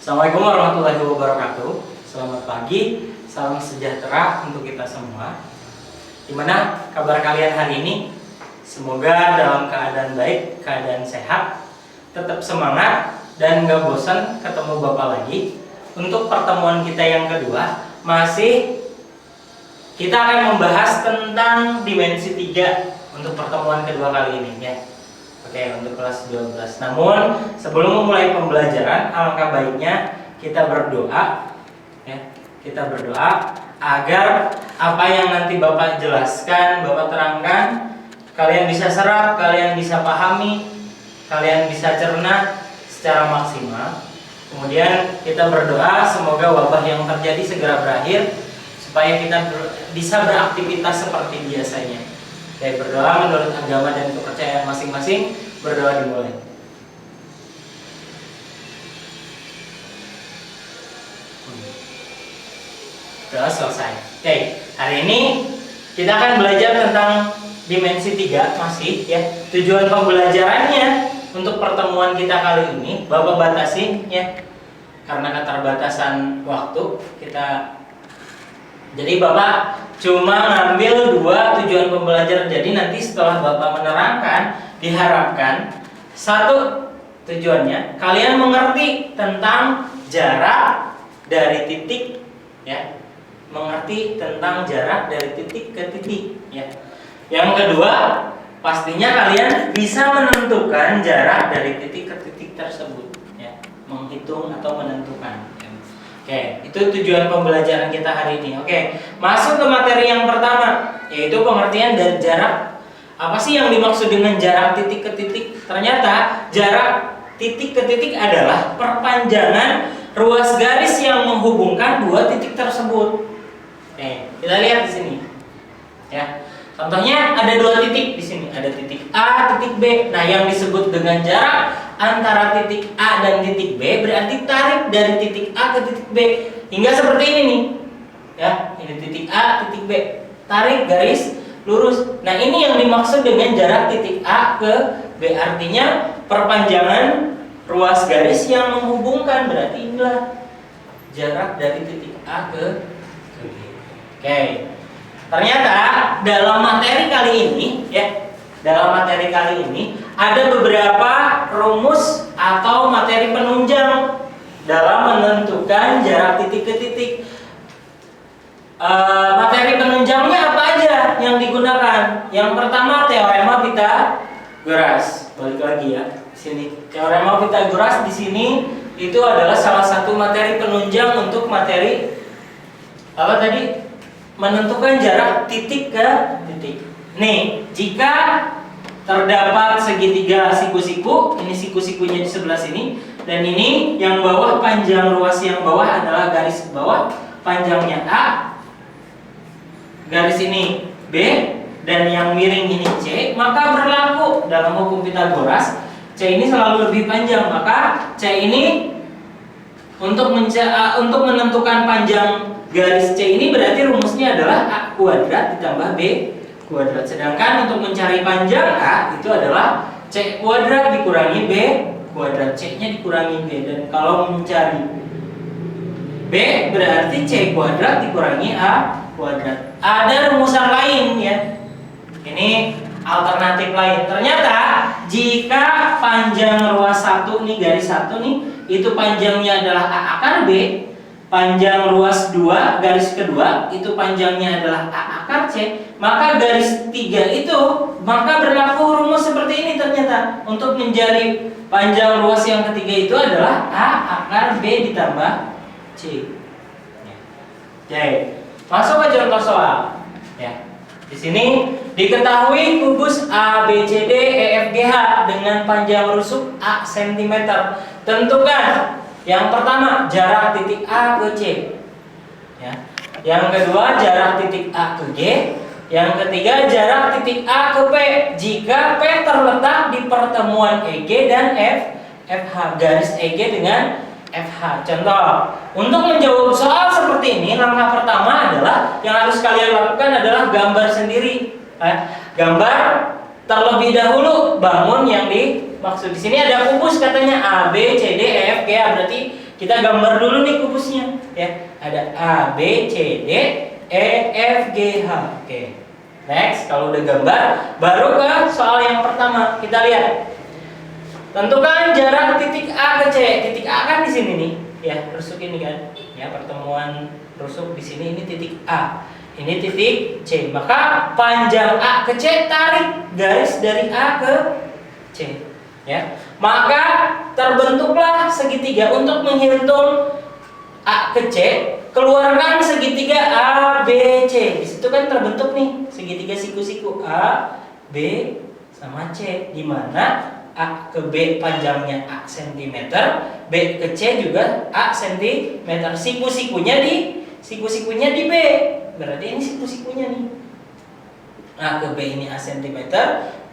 Assalamualaikum warahmatullahi wabarakatuh. Selamat pagi, salam sejahtera untuk kita semua. Gimana kabar kalian hari ini? Semoga dalam keadaan baik, keadaan sehat, tetap semangat dan gak bosan ketemu Bapak lagi. Untuk pertemuan kita yang kedua, masih kita akan membahas tentang dimensi 3 untuk pertemuan kedua kali ini ya. Oke, untuk kelas 12. Namun sebelum memulai pembelajaran, alangkah baiknya kita berdoa ya. Kita berdoa agar apa yang nanti Bapak jelaskan, Bapak terangkan, kalian bisa serap, kalian bisa pahami, kalian bisa cerna secara maksimal. Kemudian kita berdoa semoga wabah yang terjadi segera berakhir supaya kita bisa beraktivitas seperti biasanya. Oke, berdoa menurut agama dan kepercayaan masing-masing. Berdoa dimulai. Doa selesai. Oke, hari ini kita akan belajar tentang dimensi 3 masih ya. Tujuan pembelajarannya untuk pertemuan kita kali ini Bapak batasi ya. Karena keterbatasan waktu jadi Bapak cuma ngambil 2 tujuan pembelajaran. Jadi nanti setelah Bapak menerangkan, diharapkan satu tujuannya kalian mengerti tentang jarak dari titik ya. Mengerti tentang jarak dari titik ke titik ya. Yang kedua, pastinya kalian bisa menentukan jarak dari titik ke titik tersebut ya. Menghitung atau menentukan. Oke, itu tujuan pembelajaran kita hari ini. Oke, masuk ke materi yang pertama, yaitu pengertian dari jarak. Apa sih yang dimaksud dengan jarak titik ke titik? Ternyata jarak titik ke titik adalah perpanjangan ruas garis yang menghubungkan 2 titik tersebut. Oke, kita lihat di sini. Ya. Contohnya ada 2 titik di sini, ada titik A, titik B. Nah, yang disebut dengan jarak antara titik A dan titik B berarti tarik dari titik A ke titik B hingga seperti ini nih. Ya, ini titik A, titik B. Tarik garis lurus. Nah, ini yang dimaksud dengan jarak titik A ke B, artinya perpanjangan ruas garis yang menghubungkan. Berarti inilah jarak dari titik A ke B. Oke. Ternyata dalam materi kali ini ya, dalam materi kali ini ada beberapa rumus atau materi penunjang dalam menentukan jarak titik ke titik. Materi penunjangnya apa aja yang digunakan? Yang pertama teorema Pythagoras. Balik lagi ya, sini. Teorema Pythagoras di sini itu adalah salah satu materi penunjang untuk materi apa tadi? Menentukan jarak titik ke titik. Nih, jika terdapat segitiga siku-siku, ini siku-sikunya di sebelah sini, dan ini yang bawah, panjang ruas yang bawah adalah garis bawah, panjangnya A, garis ini B, dan yang miring ini C, maka berlaku dalam hukum Pythagoras, C ini selalu lebih panjang, maka C ini untuk menentukan panjang garis C ini berarti rumusnya adalah A kuadrat ditambah B kuadrat. Sedangkan untuk mencari panjang A itu adalah C kuadrat dikurangi B kuadrat. C-nya dikurangi B. Dan kalau mencari B berarti C kuadrat dikurangi A kuadrat. Ada rumusan lain ya. Ini alternatif lain. Ternyata jika panjang ruas 1 nih, garis 1 nih, itu panjangnya adalah A akar B, panjang ruas 2 garis kedua itu panjangnya adalah A akar C, maka garis 3 itu maka berlaku rumus seperti ini ternyata. Untuk mencari panjang ruas yang ketiga itu adalah A akar B ditambah C. Oke, masuk ke contoh soal. Ya. Di sini diketahui kubus A B C D E F G H dengan panjang rusuk A cm. Tentukan yang pertama jarak titik A ke C ya. Yang kedua jarak titik A ke G. Yang ketiga jarak titik A ke P jika P terletak di pertemuan EG dan FH, garis EG dengan FH. Contoh, untuk menjawab soal seperti ini, langkah pertama adalah yang harus kalian lakukan adalah gambar sendiri. Gambar terlebih dahulu, bangun yang dimaksud. Di sini ada kubus katanya A B C D E F G ya. Berarti kita gambar dulu nih kubusnya ya. Ada A, B, C, D, E, F, G, H. Oke. Next, kalau udah gambar, baru ke soal yang pertama. Kita lihat. Tentukan jarak titik A ke C. Titik A kan di sini nih, ya, rusuk ini kan. Ya, pertemuan rusuk di sini ini titik A. Ini titik C. Maka panjang A ke C, tarik garis dari A ke C. Ya. Maka terbentuklah segitiga. Untuk menghitung A ke C, keluarkan segitiga A, B, C. Di situ kan terbentuk nih segitiga siku-siku A, B, sama C. Di mana A ke B panjangnya A cm, B ke C juga A cm. Siku-sikunya di B. Berarti ini siku-sikunya nih. A ke B ini A cm,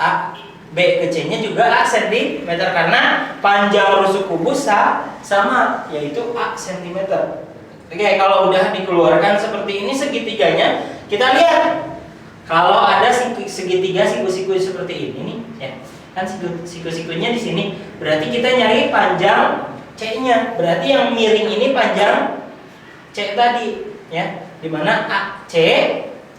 A B ke C-nya juga A cm karena panjang rusuk kubus sama, yaitu A cm. Oke, kalau udah dikeluarkan seperti ini segitiganya, kita lihat kalau ada segitiga siku-siku seperti ini nih, ya kan siku-sikunya di sini, berarti kita nyari panjang C-nya. Berarti yang miring ini panjang C tadi, ya, dimana AC,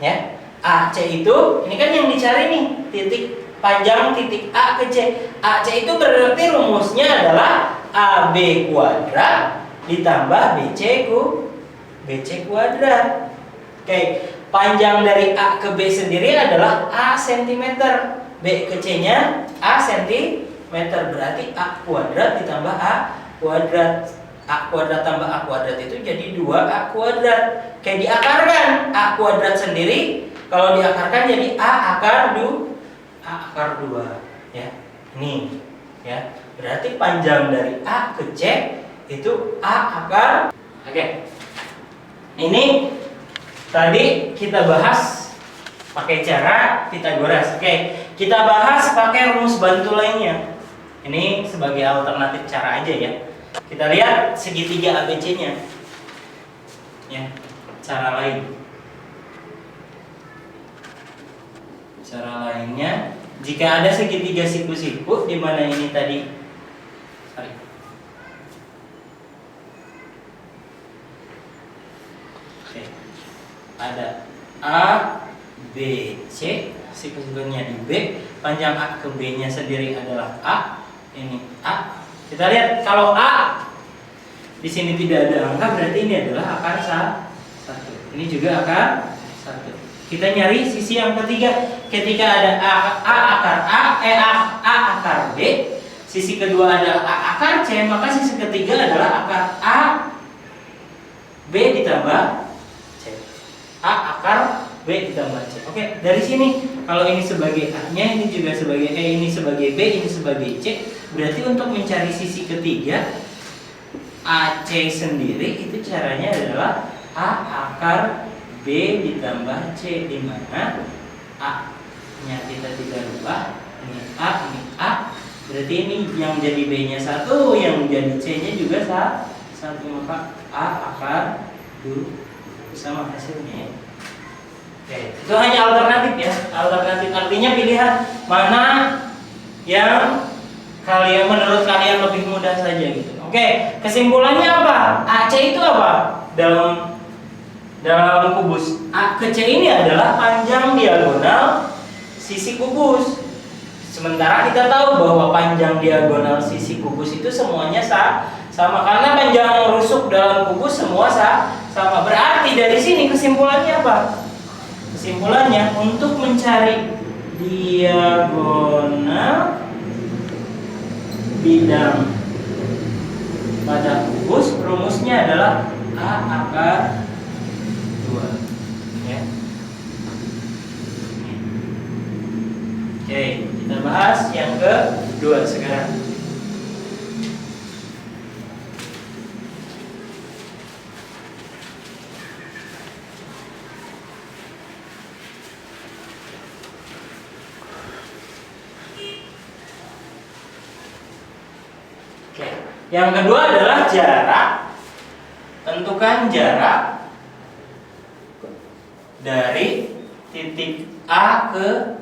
ya, AC itu ini kan yang dicari nih titik panjang titik A ke C. AC itu berarti rumusnya adalah AB kuadrat ditambah BC kuadrat. Oke, panjang dari A ke B sendiri adalah A cm, B ke C-nya A cm, berarti A kuadrat ditambah A kuadrat. A kuadrat tambah A kuadrat itu jadi 2A kuadrat. Kayak diakarkan, A kuadrat sendiri kalau diakarkan jadi A akar 2, ya. Ini, ya. Berarti panjang dari A ke C itu A akar. Oke. Ini tadi kita bahas pakai cara Pitagoras. Oke, kita bahas pakai rumus bantu lainnya. Ini sebagai alternatif cara aja ya. Kita lihat segitiga ABC-nya. Ya, cara lain. Cara lainnya, jika ada segitiga siku-siku di mana ini tadi, Oke. Ada A, B, C, siku-sikunya di B, panjang A ke B-nya sendiri adalah A. Ini A. Kita lihat kalau A di sini tidak ada angka, berarti ini adalah akar 1. Ini juga akar 1. Kita nyari sisi yang ketiga. Ketika ada A akar A akar B, sisi kedua adalah A akar C, maka sisi ketiga adalah akar A B ditambah C. A akar B ditambah C. Oke, dari sini kalau ini sebagai A-nya, ini juga sebagai E, ini sebagai B, ini sebagai C. Berarti untuk mencari sisi ketiga AC sendiri itu caranya adalah A akar B ditambah C, di mana A-nya kita tidak rubah. Ini A. Berarti ini yang jadi B-nya 1, yang jadi C-nya juga 1, maka A akar 2 sama hasilnya. Oke, itu hanya alternatif ya. Alternatif artinya pilihan mana yang menurut kalian lebih mudah saja gitu. Oke, kesimpulannya apa? AC itu apa? Dalam kubus A ke C ini adalah panjang diagonal sisi kubus. Sementara kita tahu bahwa panjang diagonal sisi kubus itu semuanya sama, karena panjang rusuk dalam kubus semua sama. Berarti dari sini kesimpulannya apa? Kesimpulannya untuk mencari diagonal bidang pada kubus, rumusnya adalah A akar 2, ya. Oke, kita bahas yang kedua sekarang. Yang kedua adalah jarak. Tentukan jarak dari titik A ke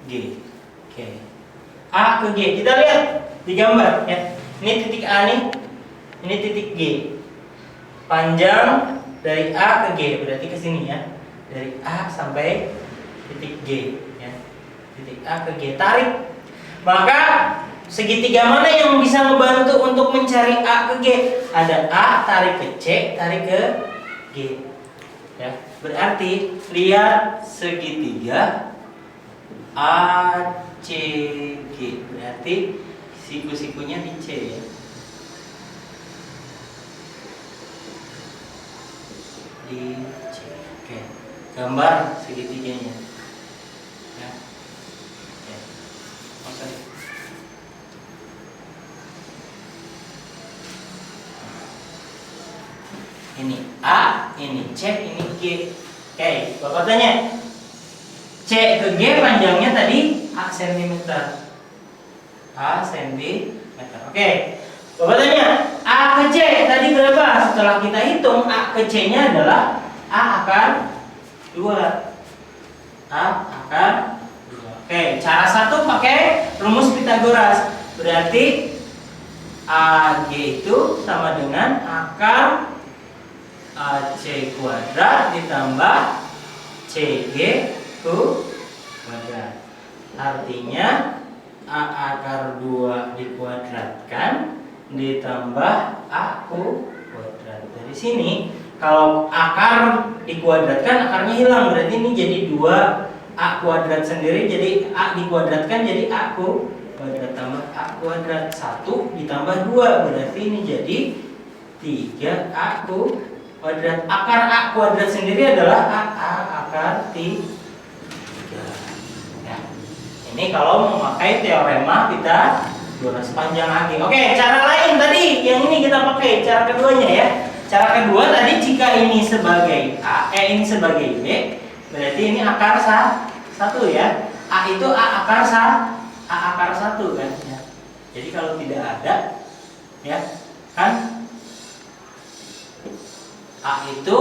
G. Oke. A ke G. Kita lihat di gambar ya. Ini titik A nih, ini titik G. Panjang dari A ke G, berarti ke sini ya. Dari A sampai titik G ya. Titik A ke G, tarik. Maka segitiga mana yang bisa membantu untuk mencari A ke G? Ada A, tarik ke C, tarik ke G. Ya, berarti lihat segitiga ACG. Berarti siku-sikunya di C ya. Di C. Oke. Gambar segitiganya. Ya. Ya. Oke. Ini A, ini C, ini G. Oke, Bapak tanya. C ke G panjangnya tadi A cm. A cm. Oke. Bapak tanya, A ke C tadi berapa? Setelah kita hitung, A ke C-nya adalah A akar 2. A akar 2. Oke, cara satu pakai rumus Pitagoras. Berarti AG itu sama dengan akar AC kuadrat ditambah CG kuadrat. Artinya A akar 2 dikuadratkan ditambah A kuadrat. Dari sini kalau akar dikuadratkan, akarnya hilang, berarti ini jadi 2 A kuadrat sendiri, jadi A dikuadratkan jadi A kuadrat tambah A kuadrat. 1 ditambah 2 berarti ini jadi 3 A kuadrat. Akar A kuadrat sendiri adalah A akar 3 ya. Ini kalau memakai teorema Pitagoras panjang AG. Oke, cara lain tadi yang ini kita pakai cara keduanya ya. Cara kedua tadi jika ini sebagai A, ini sebagai B, berarti ini akar 1 ya. A itu A akar 1 kan ya. Jadi kalau tidak ada ya kan A itu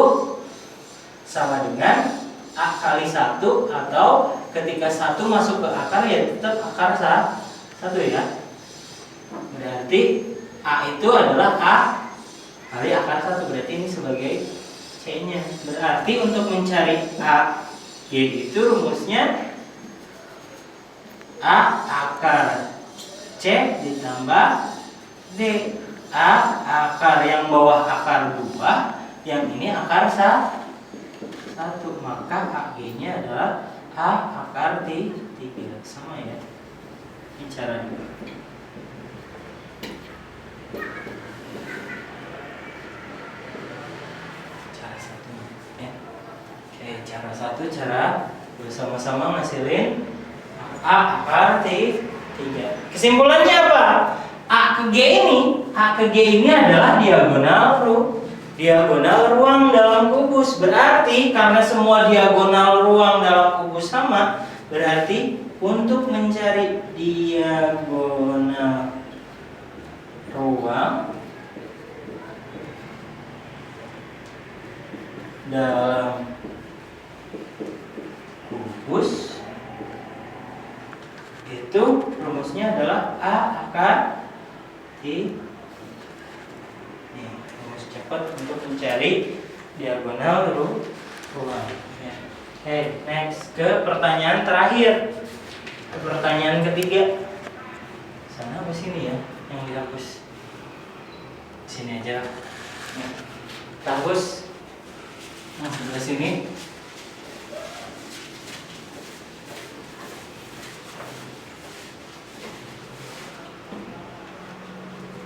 sama dengan A kali 1, atau ketika 1 masuk ke akar ya tetap akar 1 ya. Berarti A itu adalah A kali akar 1, berarti ini sebagai C-nya. Berarti untuk mencari A G itu rumusnya A akar C ditambah D. A akar yang bawah akar 2, yang ini akar 1, maka AG-nya adalah A akar 3. Sama ya. Ini cara dua. Cara satu ya. Oke, cara satu, cara bersama-sama ngasilin A akar 3. Kesimpulannya apa? A ke G ini adalah diagonal ruang dalam kubus. Berarti karena semua diagonal ruang dalam kubus sama, berarti untuk mencari diagonal ruang dalam kubus itu rumusnya adalah A akar 3. Rumus cepat untuk mencari diagonal ruang. Oke, next ke pertanyaan terakhir. Ke pertanyaan ketiga. Sana apa sini ya yang dihapus? Sini aja. Hapus. Nah, sebelah sini.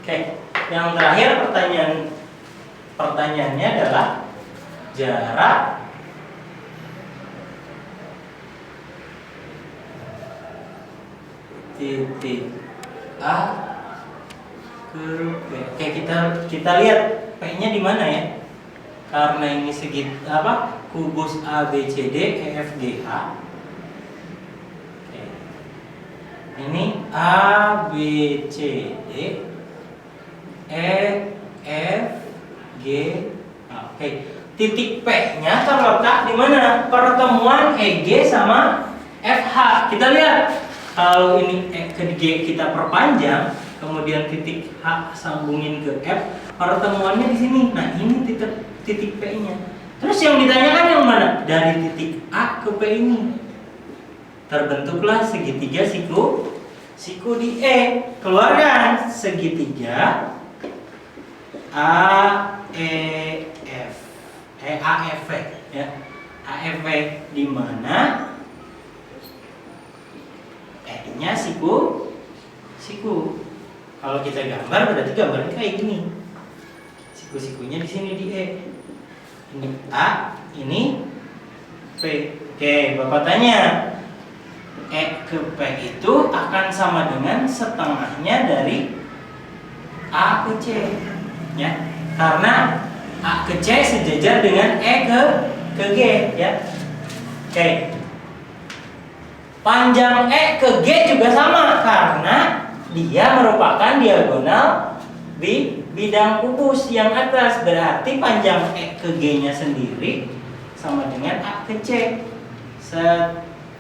Oke, yang terakhir pertanyaannya adalah jarak titik A ke B. Oke, kita lihat P-nya di mana ya? Karena ini kubus A B C D E F G H. Oke. Ini A B C D E F G H. Oke. Titik P-nya terletak di mana? Pertemuan EG sama FH. Kita lihat. Kalau ini G kita perpanjang, kemudian titik H sambungin ke F, pertemuannya di sini. Nah, ini titik P-nya. Terus yang ditanyakan yang mana? Dari titik A ke P ini. Terbentuklah segitiga siku di E. Keluarkan segitiga AEF. AEF ya. AEF di mana E-nya siku. Kalau kita gambar berarti gambarnya kayak gini. Siku-sikunya di sini di E. Ini A, ini P. Oke, Bapak tanya, E ke P itu akan sama dengan setengahnya dari A ke C, ya. Karena A ke C sejajar dengan E ke G, ya. Oke. Panjang E ke G juga sama karena dia merupakan diagonal di bidang kubus yang atas. Berarti panjang E ke G-nya sendiri sama dengan A ke C.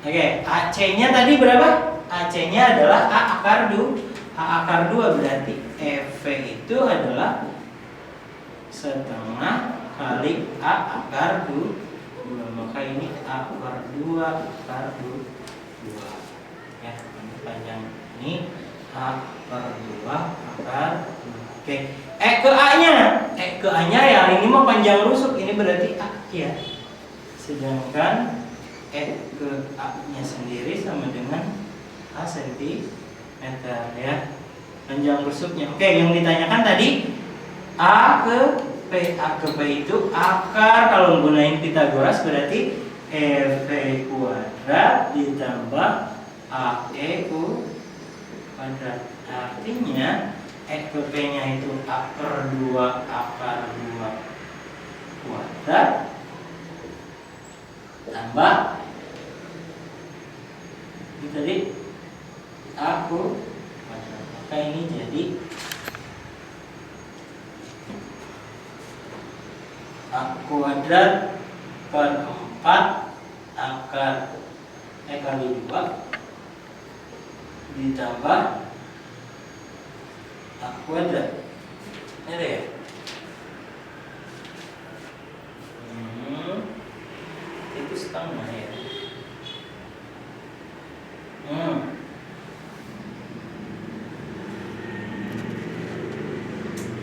Oke, AC-nya tadi berapa? AC-nya adalah A akar 2. Berarti EV itu adalah setengah kali A akar 2. Maka ini A akar 2 akar 2. Ya, ini panjang ini A per 2 akar 2. Oke, E ke A-nya ya ini mah panjang rusuk, ini berarti A ya. Sedangkan E ke A-nya sendiri sama dengan A cm ya. Panjang rusuknya. Oke, yang ditanyakan tadi A ke P itu akar, kalau menggunakan Pitagoras berarti EV kuadrat ditambah AE kuadrat. Artinya E ke P nya itu A per 2 akar 2 kuadrat tambah ini tadi A kuadrat. Maka ini jadi A kuadrat per 4 akar E kali 2 ditambah A kuadrat. Ini ada ya? Itu setengah ya.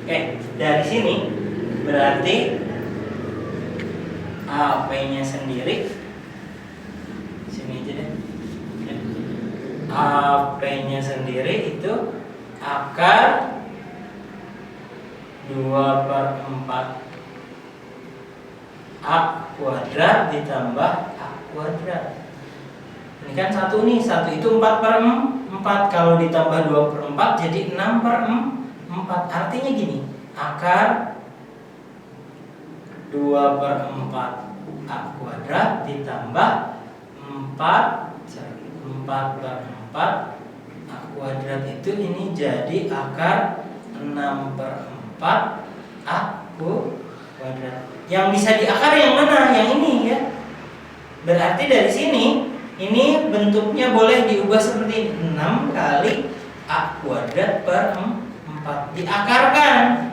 Oke, dari sini berarti AP-nya sendiri sini aja deh. AP-nya sendiri itu akar 2/4 A kuadrat ditambah A kuadrat. Ini kan satu itu 4/4. Kalau ditambah 2/4 jadi 6/4. Artinya gini, akar 2/4 A kuadrat ditambah 4/4 A kuadrat itu ini jadi akar 6/4 A kuadrat. Yang bisa diakar yang mana? Yang ini ya. Berarti dari sini ini bentuknya boleh diubah seperti ini. 6 kali A kuadrat per 4 diakarkan.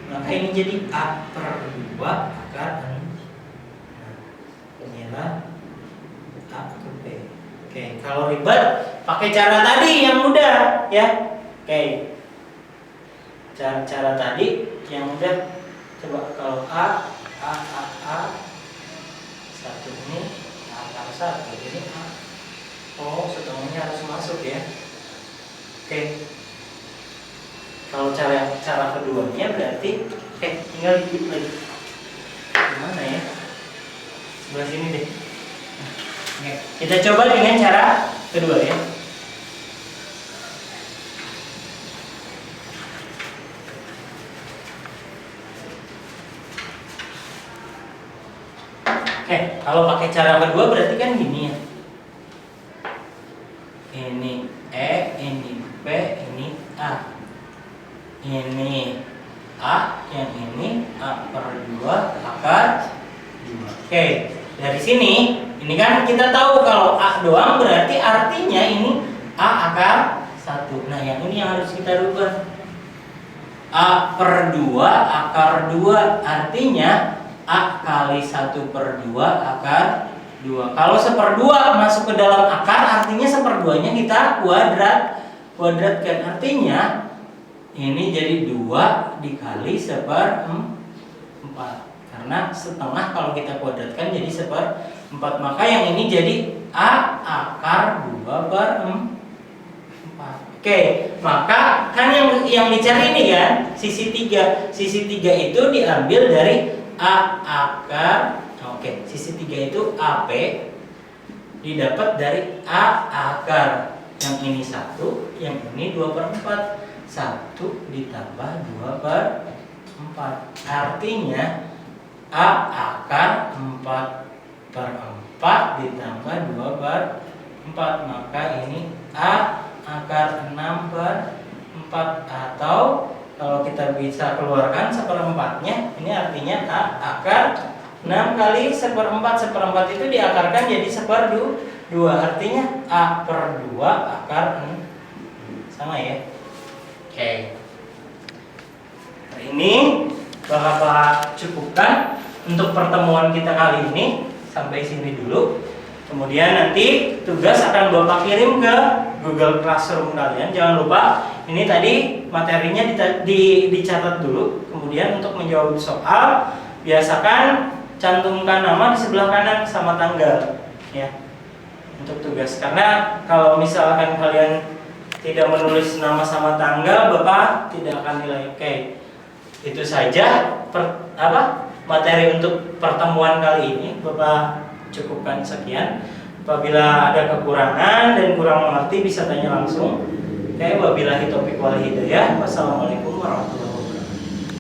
Maka ini jadi A per 2 akar 6. Inilah A ke B. Oke, kalau ribet pakai cara tadi yang mudah ya. Oke. Cara tadi yang mudah. Coba kalau A satu ini akar 1 jadi A. Oh, setengahnya harus masuk ya. Oke. Kalau cara keduanya berarti tinggal dikit lagi. Gimana ya? Sebelah sini deh. Oke. Kita coba dengan cara kedua ya. Oke, kalau pakai cara kedua berarti kan gini ya. Ini E, ini P, ini A. Ini A, yang ini A per 2 akar 2. Oke, dari sini ini kan kita tahu kalau A doang berarti artinya ini A akar 1. 1. Nah, yang ini yang harus kita rubah. A per 2 akar 2, artinya A kali 1 per 2 akar 2. Kalau 1/2 masuk ke dalam akar, artinya 1/2-nya kita kuadratkan. Artinya ini jadi 2 dikali 1/4. Karena setengah kalau kita kuadratkan jadi 1/4. Maka yang ini jadi A akar 2/4. Oke, maka kan yang dicari ini kan sisi 3. Sisi 3 itu diambil dari A akar. Oke, sisi 3 itu AP didapat dari A akar. Yang ini 1, yang ini 2/4. 1 ditambah 2/4. Artinya A akar 4/4 ditambah 2/4. Maka ini A akar 6/4, atau kalau kita bisa keluarkan 1/4-nya, ini artinya A akar 6 kali 1/4. 1/4 itu diakarkan jadi 1/2. Artinya A per 2 akar 6. Sama ya. Oke. Hari ini Bapak cukupkan untuk pertemuan kita kali ini. Sampai sini dulu. Kemudian nanti tugas akan Bapak kirim ke Google Classroom kalian. Jangan lupa, ini tadi materinya dicatat dulu. Kemudian untuk menjawab soal, biasakan cantumkan nama di sebelah kanan sama tanggal, ya, untuk tugas. Karena kalau misalkan kalian tidak menulis nama sama tanggal, Bapak tidak akan nilai. Oke, itu saja materi untuk pertemuan kali ini. Bapak cukupkan sekian. Apabila ada kekurangan dan kurang mengerti bisa tanya langsung. Wabillahi taufiq wal hidayah. Wassalamualaikum warahmatullahi wabarakatuh.